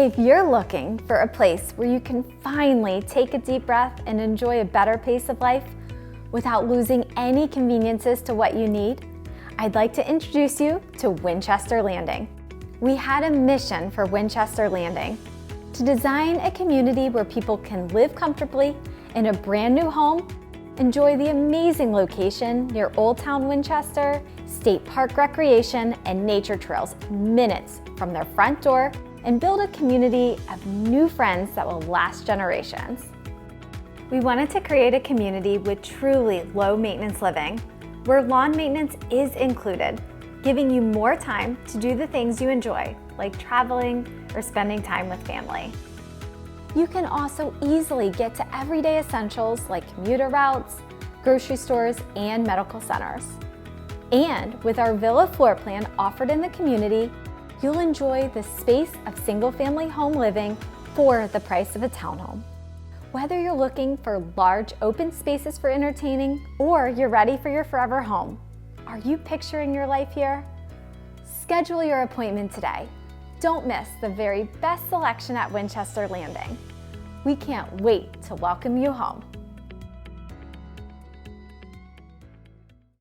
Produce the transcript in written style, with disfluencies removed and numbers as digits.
If you're looking for a place where you can finally take a deep breath and enjoy a better pace of life without losing any conveniences to what you need, I'd like to introduce you to Winchester Landing. We had a mission for Winchester Landing: to design a community where people can live comfortably in a brand new home, enjoy the amazing location near Old Town Winchester, State Park recreation, and nature trails minutes from their front door, and build a community of new friends that will last generations. We wanted to create a community with truly low maintenance living, where lawn maintenance is included, giving you more time to do the things you enjoy, like traveling or spending time with family. You can also easily get to everyday essentials like commuter routes, grocery stores, and medical centers. And with our villa floor plan offered in the community, you'll enjoy the space of single-family home living for the price of a townhome. Whether you're looking for large open spaces for entertaining or you're ready for your forever home, are you picturing your life here? Schedule your appointment today. Don't miss the very best selection at Winchester Landing. We can't wait to welcome you home.